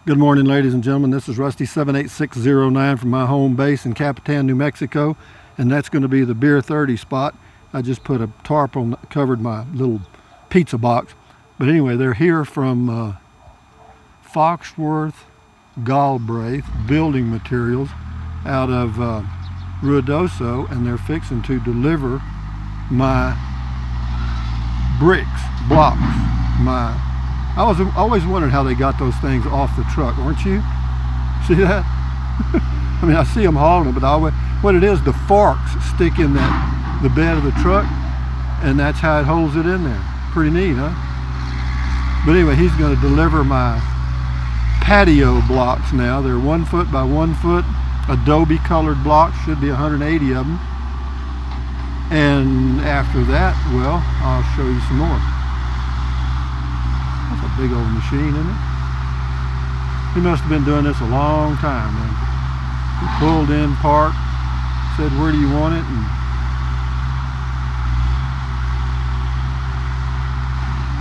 Good morning, ladies and gentlemen. This is Rusty 78609 from my home base in Capitan, New Mexico, and that's going to be the Beer 30 spot. I just put a tarp on, covered my little pizza box. But anyway, they're here from Foxworth Galbraith Building Materials out of Ruidoso, and they're fixing to deliver my bricks, blocks, I always wondered how they got those things off the truck, weren't you? See that? I mean, I see them hauling them, but what it is, the forks stick in the bed of the truck, and that's how it holds it in there. Pretty neat, huh? But anyway, he's going to deliver my patio blocks now. They're 1 foot by 1 foot, adobe colored blocks, should be 180 of them. And after that, well, I'll show you some more. That's a big old machine, isn't it? He must have been doing this a long time, man. He pulled in, parked, said, where do you want it?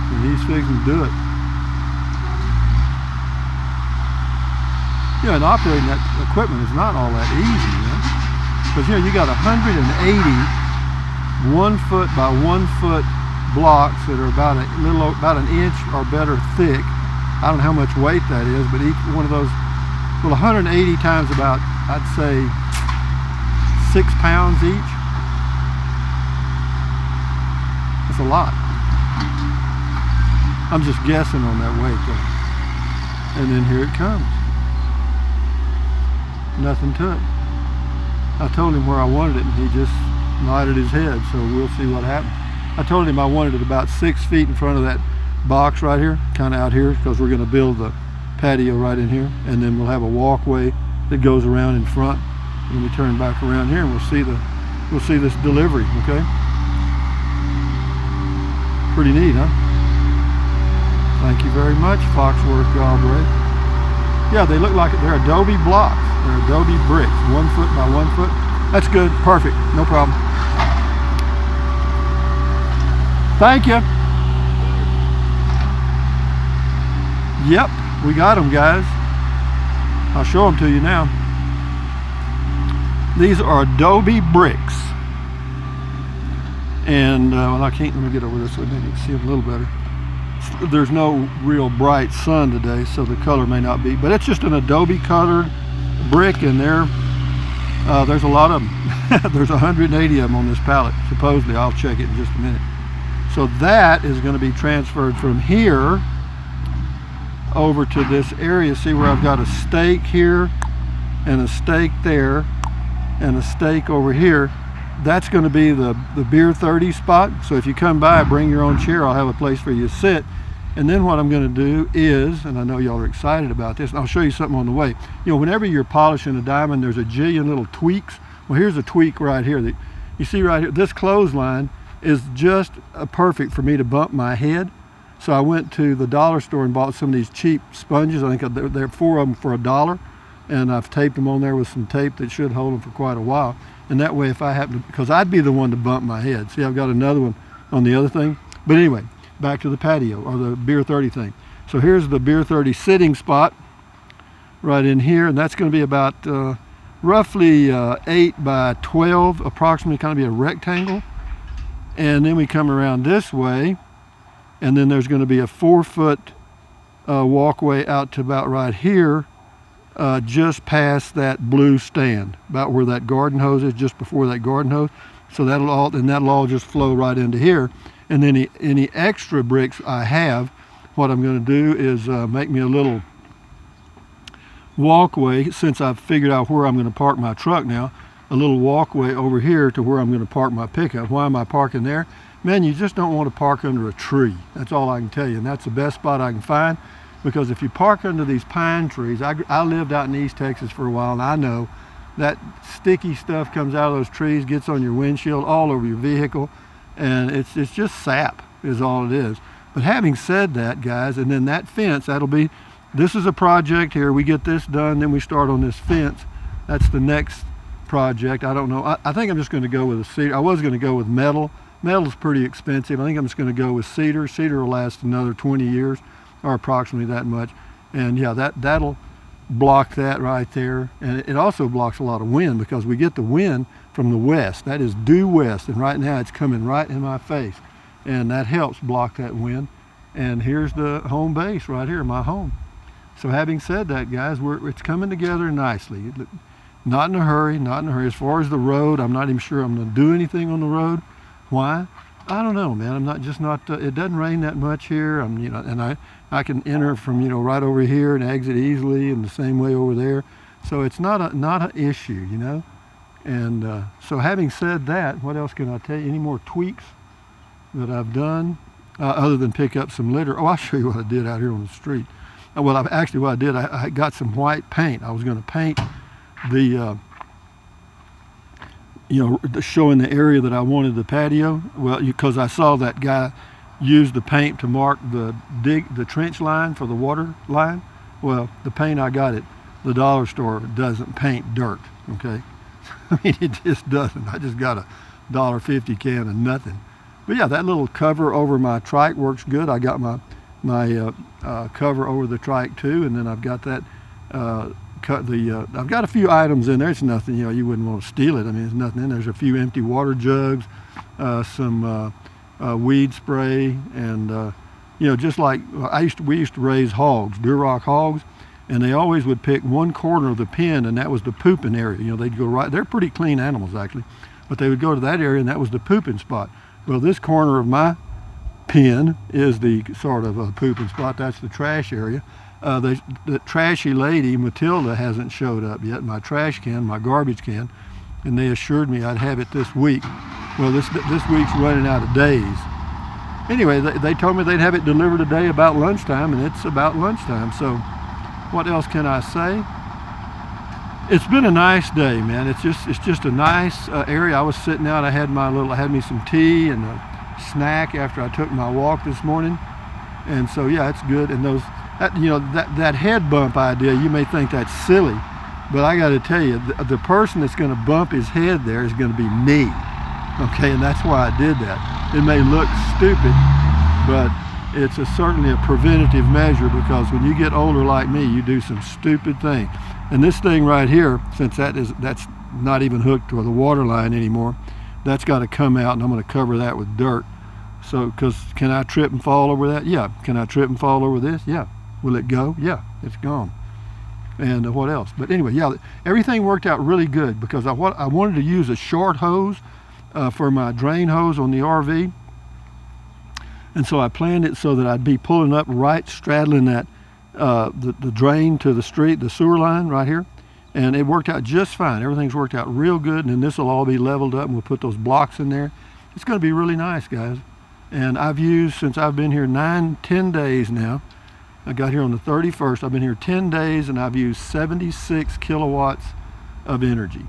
And he's fixing to do it. You know, and operating that equipment is not all that easy, man. Because, you know, you got 180 1 foot by 1 foot blocks that are about an inch or better thick. I don't know how much weight that is, but each one of those, well, 180 times about, I'd say 6 pounds each. That's a lot. I'm just guessing on that weight though. And then here it comes. Nothing to it. I told him where I wanted it, and he just nodded his head, so we'll see what happens. I told him I wanted it about 6 feet in front of that box right here, kind of out here, because we're going to build the patio right in here, and then we'll have a walkway that goes around in front. And we turn back around here, and we'll see this delivery. Okay, pretty neat, huh? Thank you very much, Foxworth Galbraith. Yeah, they look like they're adobe blocks. They're adobe bricks, 1 foot by 1 foot. That's good, perfect, no problem. Thank you. Yep, we got them, guys. I'll show them to you now. These are adobe bricks. And, well, let me get over this so maybe you can see them a little better. There's no real bright sun today, so the color may not be, but it's just an adobe colored brick, and there's a lot of them. There's 180 of them on this pallet, supposedly. I'll check it in just a minute. So that is going to be transferred from here over to this area. See where I've got a stake here and a stake there and a stake over here. That's going to be the Beer 30 spot. So if you come by, bring your own chair. I'll have a place for you to sit. And then what I'm going to do is, and I know y'all are excited about this, and I'll show you something on the way. You know, whenever you're polishing a diamond, there's a jillion little tweaks. Well, here's a tweak right here. You see right here, this clothesline is just perfect for me to bump my head. So I went to the dollar store and bought some of these cheap sponges. I think there are 4 of them for $1, and I've taped them on there with some tape that should hold them for quite a while. And that way, if I happen to, because I'd be the one to bump my head. See, I've got another one on the other thing. But anyway, back to the patio, or the Beer 30 thing. So here's the Beer 30 sitting spot right in here, and that's going to be about roughly 8 by 12, approximately, kind of be a rectangle. And then we come around this way, and then there's going to be a 4 foot walkway out to about right here, just past that blue stand, about where that garden hose is, just before that garden hose. So that'll all just flow right into here. And then any extra bricks I have, what I'm going to do is make me a little walkway, since I've figured out where I'm going to park my truck now, a little walkway over here to where I'm going to park my pickup. Why am I parking there? Man, you just don't want to park under a tree. That's all I can tell you, and that's the best spot I can find, because if you park under these pine trees, I lived out in East Texas for a while, and I know that sticky stuff comes out of those trees, gets on your windshield, all over your vehicle, and it's just sap is all it is. But having said that, guys, and then that fence, this is a project here. We get this done, then we start on this fence. That's the next project. I don't know. I think I'm just going to go with a cedar. I was going to go with metal. Metal's pretty expensive. I think I'm just going to go with cedar. Cedar will last another 20 years, or approximately that much. And yeah, that'll block that right there. And it also blocks a lot of wind because we get the wind from the west. That is due west, and right now it's coming right in my face. And that helps block that wind. And here's the home base right here, my home. So having said that, guys, it's coming together nicely. Not in a hurry, not in a hurry. As far as the road, I'm not even sure I'm going to do anything on the road. Why? I don't know, man. I'm not. It doesn't rain that much here. And I can enter from right over here and exit easily, and the same way over there. So it's not an issue, And so having said that, what else can I tell you? Any more tweaks that I've done other than pick up some litter? Oh, I'll show you what I did out here on the street. Well, what I did, I got some white paint. I was going to paint the, showing the area that I wanted the patio. Well, because I saw that guy use the paint to mark the trench line for the water line. Well, the paint I got at the dollar store doesn't paint dirt, okay? I mean, it just doesn't. I just got a $1.50 can of nothing. But yeah, that little cover over my trike works good. I got my cover over the trike too, and then I've got that I've got a few items in there. It's nothing, you wouldn't want to steal it. I mean, there's nothing in there. There's a few empty water jugs, some weed spray, and just like we used to raise hogs, Duroc hogs, and they always would pick one corner of the pen, and that was the pooping area. They'd go right. They're pretty clean animals actually, but they would go to that area, and that was the pooping spot. Well, this corner of my pen is the sort of a pooping spot. That's the trash area. The trashy lady, Matilda, hasn't showed up yet, my trash can, my garbage can, and they assured me I'd have it this week. Well, this week's running out of days. Anyway, they told me they'd have it delivered today about lunchtime, and it's about lunchtime. So what else can I say? It's been a nice day, man. It's just a nice area. I was sitting out. I had me some tea and a snack after I took my walk this morning, and so yeah, it's good. And that head bump idea, you may think that's silly, but I got to tell you, the person that's going to bump his head there is going to be me. Okay, and that's why I did that. It may look stupid, but it's certainly a preventative measure, because when you get older like me, you do some stupid things. And this thing right here, since that's not even hooked to the water line anymore, that's got to come out, and I'm going to cover that with dirt. So, because can I trip and fall over that? Yeah. Can I trip and fall over this? Yeah. Will it go? Yeah, it's gone. And what else? But anyway, yeah, everything worked out really good, because I wanted to use a short hose for my drain hose on the RV. And so I planned it so that I'd be pulling up right straddling that the drain to the street, the sewer line right here. And it worked out just fine. Everything's worked out real good, and then this will all be leveled up, and we'll put those blocks in there. It's going to be really nice, guys. And I've used, since I've been here 10 days now, I got here on the 31st, I've been here 10 days, and I've used 76 kilowatts of energy.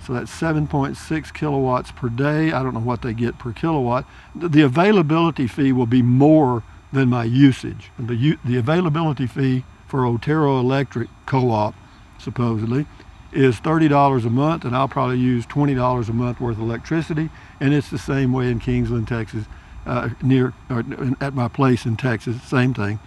So that's 7.6 kilowatts per day. I don't know what they get per kilowatt. The availability fee will be more than my usage. The availability fee for Otero Electric Co-op, supposedly, is $30 a month, and I'll probably use $20 a month worth of electricity. And it's the same way in Kingsland, Texas, at my place in Texas, same thing.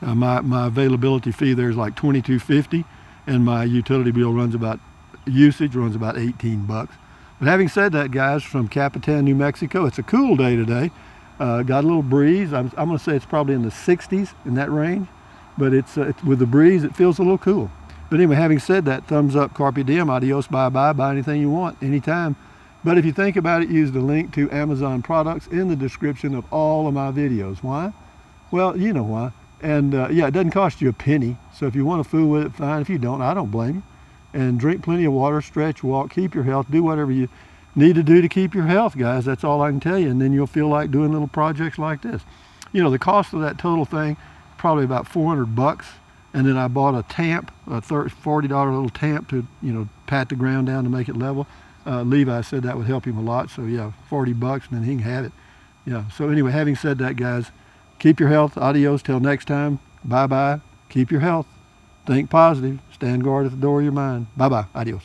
My availability fee there is like $22.50, and my utility bill runs about 18 bucks. But having said that, guys, from Capitan, New Mexico, it's a cool day today. Got a little breeze. I'm going to say it's probably in the 60s, in that range, but it's with the breeze, it feels a little cool. But anyway, having said that, thumbs up, carpe diem, adios, bye-bye, buy anything you want, anytime. But if you think about it, use the link to Amazon products in the description of all of my videos. Why? Well, you know why. And yeah, it doesn't cost you a penny. So if you want to fool with it, fine. If you don't, I don't blame you. And drink plenty of water, stretch, walk, keep your health, do whatever you need to do to keep your health, guys. That's all I can tell you. And then you'll feel like doing little projects like this. The cost of that total thing, probably about 400 bucks. And then I bought a tamp, a $40 little tamp to, pat the ground down to make it level. Levi said that would help him a lot. So yeah, 40 bucks, and then he can have it. Yeah. So anyway, having said that, guys, keep your health. Adios. Till next time. Bye-bye. Keep your health. Think positive. Stand guard at the door of your mind. Bye-bye. Adios.